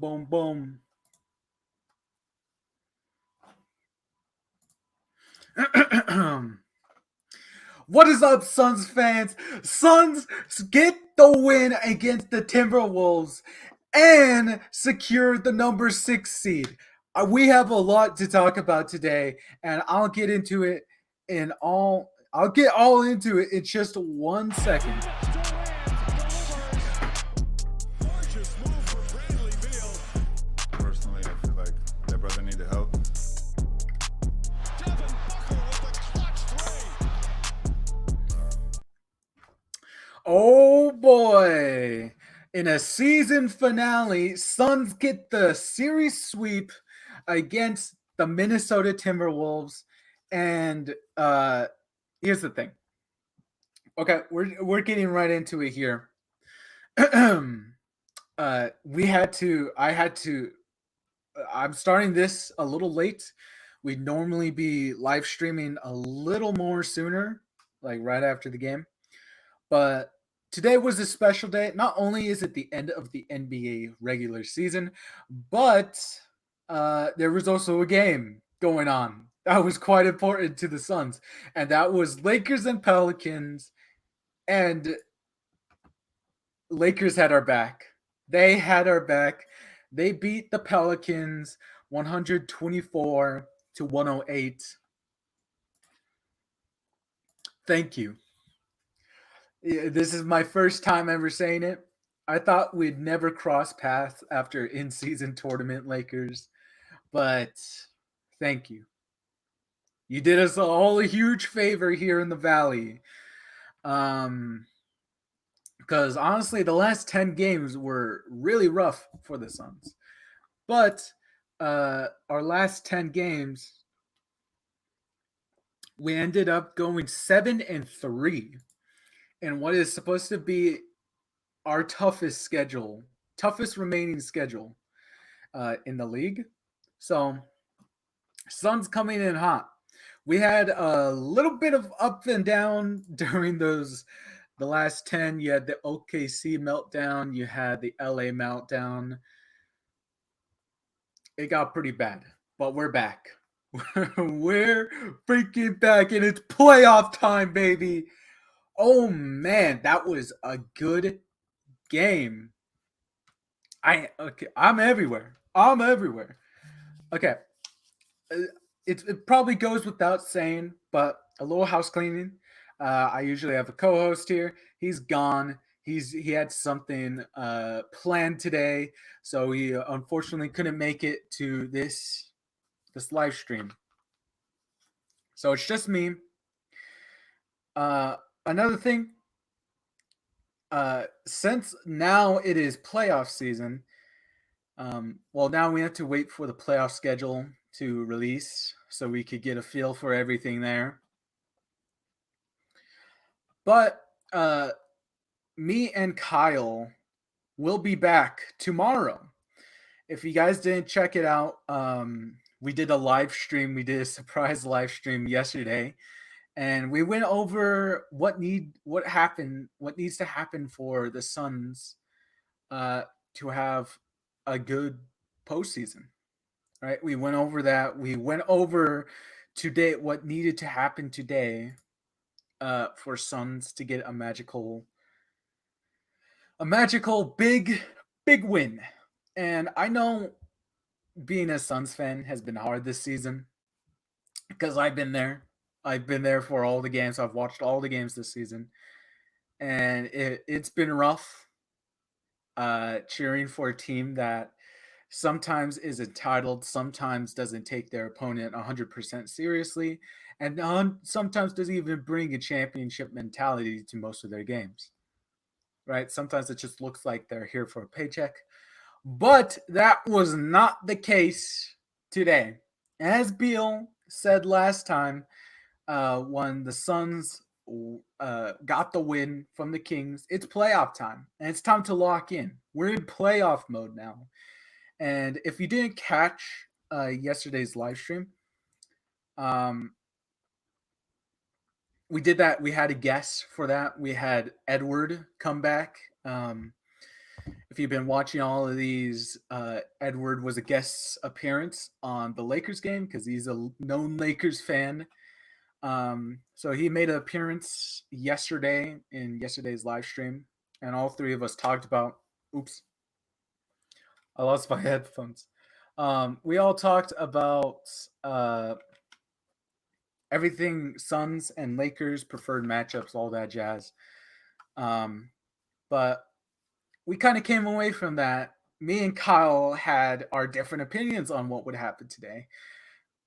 Boom, boom. What is up, Suns fans? Suns get the win against the Timberwolves and secure the number 6 seed. We have a lot to talk about today, and I'll get into it in all. I'll get all into it in just 1 second. Personally, I feel like that brother needed help. Oh boy. In a season finale, Suns get the series sweep against the Minnesota Timberwolves. And here's the thing. Okay, we're getting right into it here. We had to I had to I'm starting this a little late. We'd normally be live streaming a little more sooner, like right after the game. But today was a special day. Not only is it the end of the NBA regular season, but there was also a game going on that was quite important to the Suns, and that was Lakers and Pelicans. And Lakers had our back. They had our back. They beat the Pelicans 124 to 108. Thank you. This is my first time ever saying it. I thought we'd never cross paths after in-season tournament Lakers, but thank you. You did us all a huge favor here in the Valley. Because honestly, the last 10 games were really rough for the Suns. But our last 10 games, we ended up going 7-3 in what is supposed to be our toughest remaining schedule in the league. So, Suns coming in hot. We had a little bit of up and down during the last 10. You had the OKC meltdown, you had the LA meltdown. It got pretty bad, but we're back. We're freaking back, and it's playoff time, baby. Oh man, that was a good game. I'm everywhere. I'm everywhere. Okay, it probably goes without saying, but a little house cleaning. I usually have a co-host here. He's gone. He had something planned today, so he unfortunately couldn't make it to this live stream. So it's just me. Another thing, since now it is playoff season, well, now we have to wait for the playoff schedule to release so we could get a feel for everything there. But me and Kyle will be back tomorrow. If you guys didn't check it out, we did a live stream. We did a surprise live stream yesterday, and we went over what needs to happen for the Suns to have a good postseason. Right? We went over that. We went over today what needed to happen today for Suns to get a magical big win. And I know being a Suns fan has been hard this season because I've been there. I've been there for all the games. I've watched all the games this season, and it's been rough cheering for a team that sometimes is entitled, sometimes doesn't take their opponent 100% seriously, and sometimes doesn't even bring a championship mentality to most of their games. Right? Sometimes it just looks like they're here for a paycheck. But that was not the case today. As Beal said last time, when the Suns got the win from the Kings, it's playoff time, and it's time to lock in. We're in playoff mode now. And if you didn't catch yesterday's live stream, we did that. We had a guest for that. We had Edward come back. If you've been watching all of these, Edward was a guest appearance on the Lakers game because he's a known Lakers fan. So he made an appearance yesterday in yesterday's live stream, and all three of us talked about. Oops, I lost my headphones. We all talked about uh, everything Suns and Lakers preferred matchups, all that jazz. Um, but we kind of came away from that. Me and Kyle had our different opinions on what would happen today.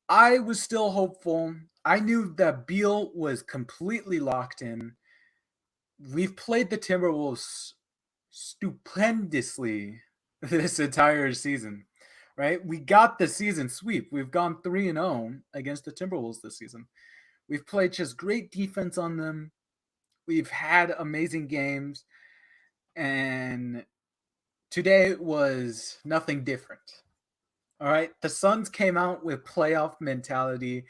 I was still hopeful. I knew that Beal was completely locked in. We've played the Timberwolves stupendously this entire season, right? We got the season sweep. We've gone 3-0 against the Timberwolves this season. We've played just great defense on them. We've had amazing games, and today was nothing different. All right, the Suns came out with playoff mentality,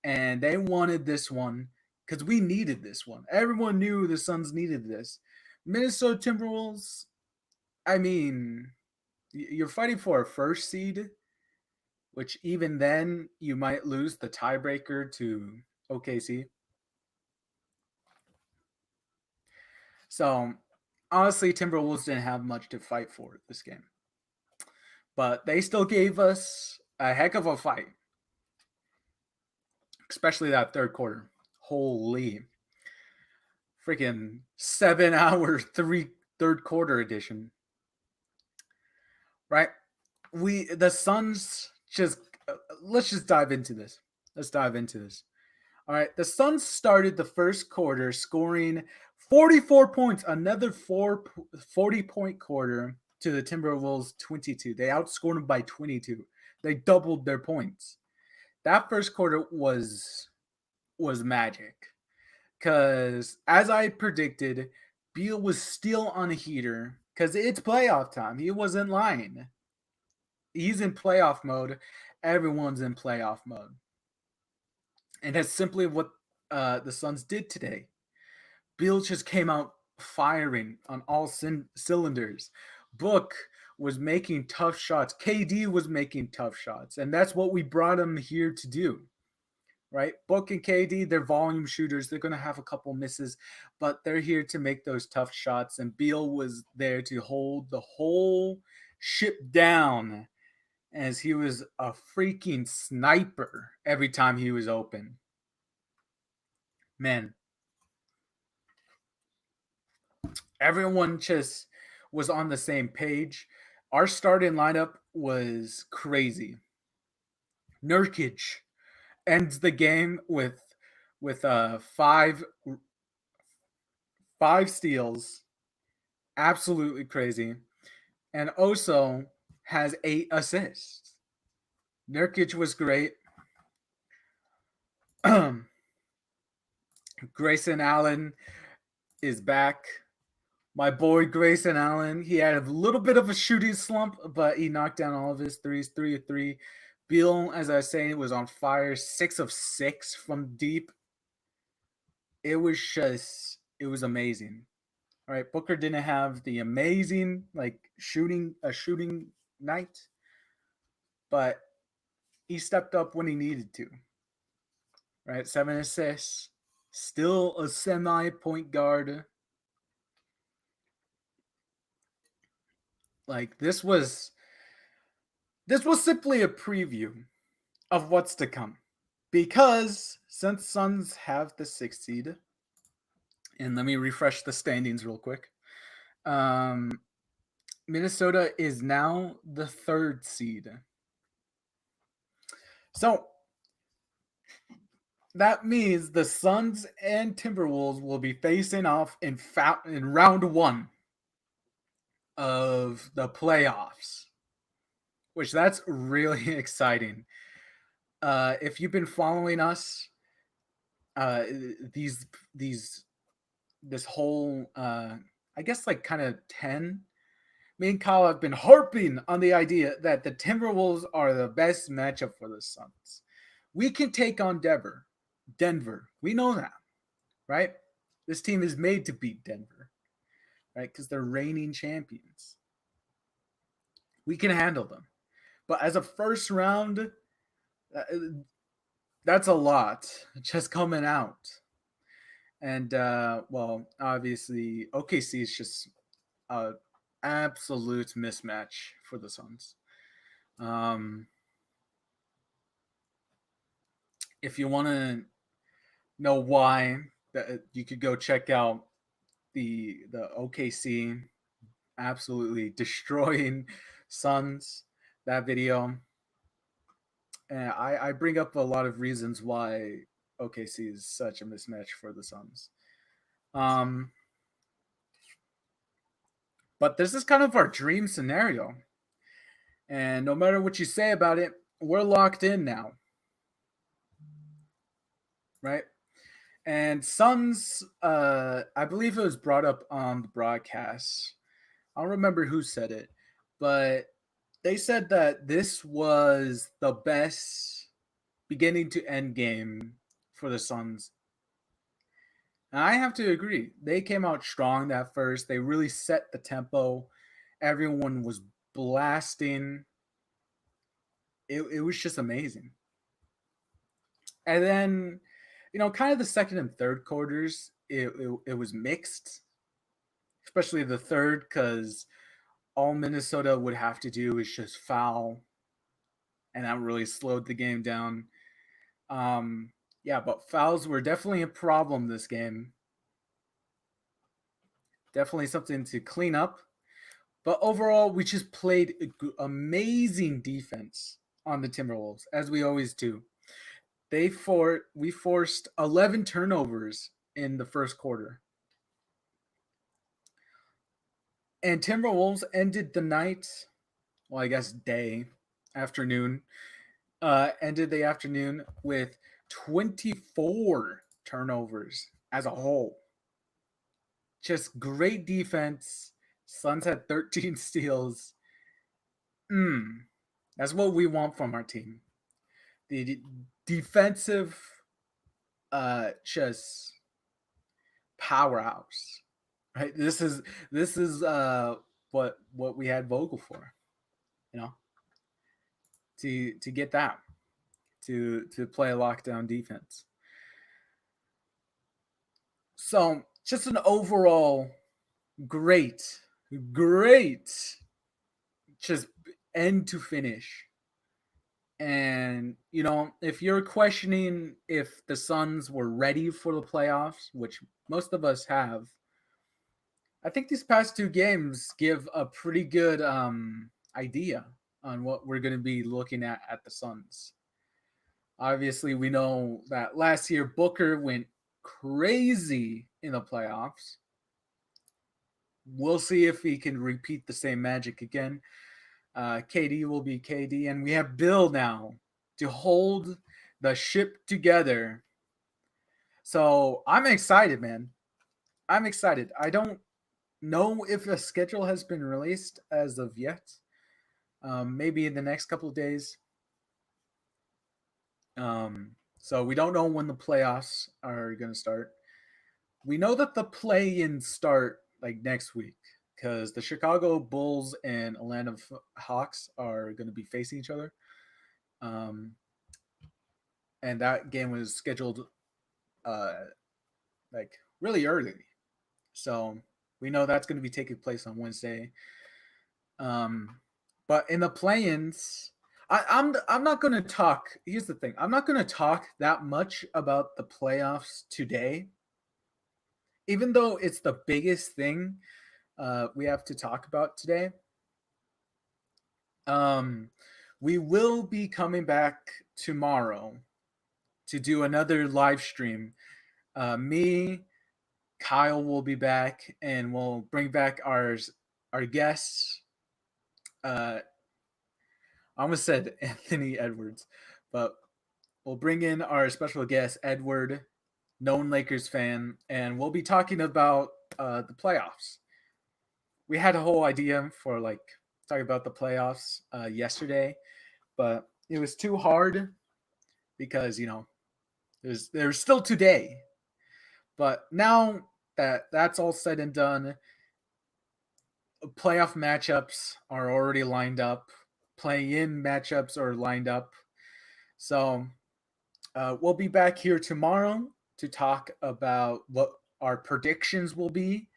and they wanted this one because we needed this one. Everyone knew the Suns needed this. Minnesota Timberwolves, I mean, you're fighting for a first seed, which even then you might lose the tiebreaker to OKC. So honestly, Timberwolves didn't have much to fight for this game, but they still gave us a heck of a fight, especially that third quarter. Holy freaking 7 hour third quarter edition, right? The Suns just let's just dive into this. Let's dive into this. All right, the Suns started the first quarter scoring 44 points, another 40-point quarter to the Timberwolves 22. They outscored them by 22. They doubled their points. That first quarter was magic because as I predicted, Beal was still on a heater because it's playoff time. He wasn't lying. He's in playoff mode. Everyone's in playoff mode. And that's simply what the Suns did today. Beal just came out firing on all cylinders. Book was making tough shots. KD was making tough shots. And that's what we brought him here to do. Right? Book and KD, they're volume shooters. They're going to have a couple misses, but they're here to make those tough shots. And Beal was there to hold the whole ship down as he was a freaking sniper every time he was open. Man, everyone just was on the same page. Our starting lineup was crazy. Nurkic ends the game with five steals, absolutely crazy, and also has 8 assists. Nurkic was great. Grayson Allen is back. My boy Grayson Allen, he had a little bit of a shooting slump, but he knocked down all of his threes, 3 of 3. Beal, as I was saying, was on fire, 6 of 6 from deep. It was amazing. All right, Booker didn't have the amazing shooting night, but he stepped up when he needed to. Right, 7 assists, still a semi point guard. Like this was simply a preview of what's to come. Because since Suns have the 6th seed, and let me refresh the standings real quick. Minnesota is now the 3rd seed. So that means the Suns and Timberwolves will be facing off in round 1 of the playoffs, which that's really exciting. If you've been following us, this whole I guess like kind of 10, me and Kyle have been harping on the idea that the Timberwolves are the best matchup for the Suns. We can take on Denver. We know that, right? This team is made to beat Denver, right? Because they're reigning champions. We can handle them. But as a first round, uh, that's a lot just coming out. And well, obviously, OKC is just a absolute mismatch for the Suns. Um, if you want to know why, you could go check out the OKC absolutely destroying Suns, that video. And I bring up a lot of reasons why OKC is such a mismatch for the Suns. Um, but this is kind of our dream scenario. And no matter what you say about it, we're locked in now. Right? And Suns, I believe it was brought up on the broadcast. I don't remember who said it, but they said that this was the best beginning to end game for the Suns. And I have to agree. They came out strong that first. They really set the tempo. Everyone was blasting. It was just amazing. And then, kind of the second and third quarters, it was mixed, especially the third, because all Minnesota would have to do is just foul, and that really slowed the game down. Yeah, but fouls were definitely a problem this game. Definitely something to clean up. But overall, we just played amazing defense on the Timberwolves, as we always do. We forced 11 turnovers in the first quarter. And Timberwolves ended the night, well, I guess day, afternoon, ended the afternoon with 24 turnovers as a whole. Just great defense. Suns had 13 steals. That's what we want from our team. The defensive, just powerhouse. Right. This is what we had Vogel for. You know, to get that to play a lockdown defense. So just an overall great, great, just end to finish. And if you're questioning if the Suns were ready for the playoffs, which most of us have, I think these past two games give a pretty good idea on what we're going to be looking at the Suns. Obviously, we know that last year Booker went crazy in the playoffs. We'll see if he can repeat the same magic again. KD will be KD, and we have Bill now to hold the ship together. So I'm excited, man. I'm excited. I don't know if a schedule has been released as of yet. Maybe in the next couple of days. So we don't know when the playoffs are going to start. We know that the play-ins start like next week because the Chicago Bulls and Atlanta Hawks are going to be facing each other. And that game was scheduled like really early. So we know that's going to be taking place on Wednesday. But in the play-ins, I'm not going to talk. Here's the thing: I'm not going to talk that much about the playoffs today, even though it's the biggest thing we have to talk about today. We will be coming back tomorrow to do another live stream. Me, Kyle will be back, and we'll bring back our guests. I almost said Anthony Edwards, but we'll bring in our special guest Edward, known Lakers fan, and we'll be talking about the playoffs. We had a whole idea for like talking about the playoffs yesterday, but it was too hard because there's still today. But now that that's all said and done, playoff matchups are already lined up. Play-in matchups are lined up. So we'll be back here tomorrow to talk about what our predictions will be,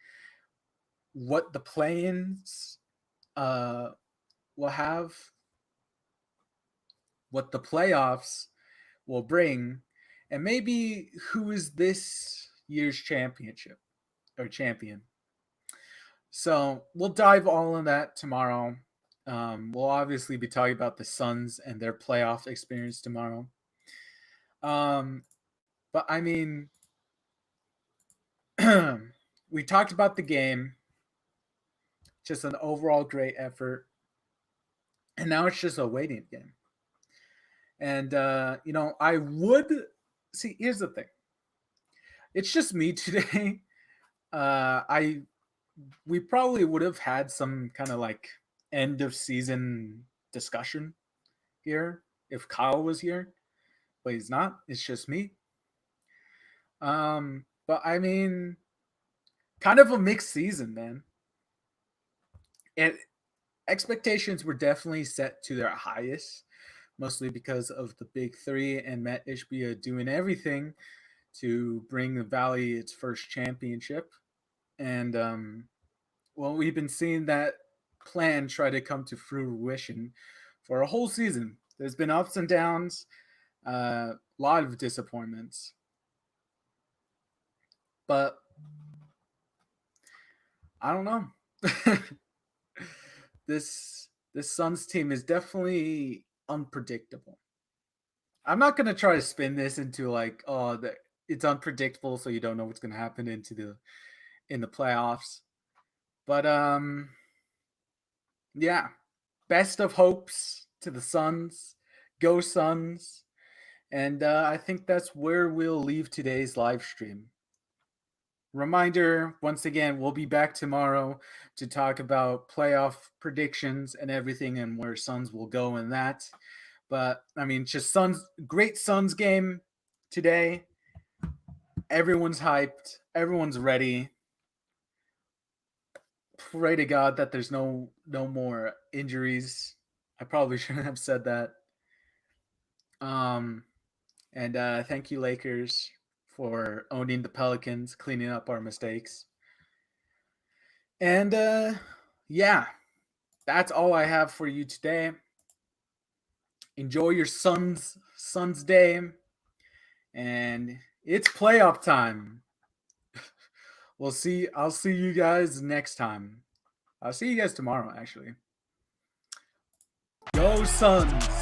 what the play-ins will have, what the playoffs will bring, and maybe who is this year's championship or champion. So we'll dive all in that tomorrow. We'll obviously be talking about the Suns and their playoff experience tomorrow. But I mean, we talked about the game, just an overall great effort, and now it's just a waiting game. And I would see. Here's the thing. It's just me today. I we probably would have had some kind of like end of season discussion here if Kyle was here, but he's not. It's just me. But I mean, kind of a mixed season, man. And expectations were definitely set to their highest, mostly because of the big three and Matt Ishbia doing everything to bring the Valley its first championship. And well, we've been seeing that plan try to come to fruition for a whole season. There's been ups and downs, a lot of disappointments, but I don't know. this Suns team is definitely unpredictable. I'm not gonna try to spin this into like, oh, it's unpredictable, so you don't know what's gonna happen in the playoffs. But yeah, best of hopes to the Suns. Go Suns. And I think that's where we'll leave today's live stream. Reminder once again, we'll be back tomorrow to talk about playoff predictions and everything and where Suns will go in that. But I mean, just great Suns game today. Everyone's hyped, everyone's ready. Pray to God that there's no more injuries. I probably shouldn't have said that. And thank you, Lakers, for owning the Pelicans, cleaning up our mistakes. And yeah, that's all I have for you today. Enjoy your Suns day, and it's playoff time. I'll see you guys next time. I'll see you guys tomorrow, actually. Go Suns!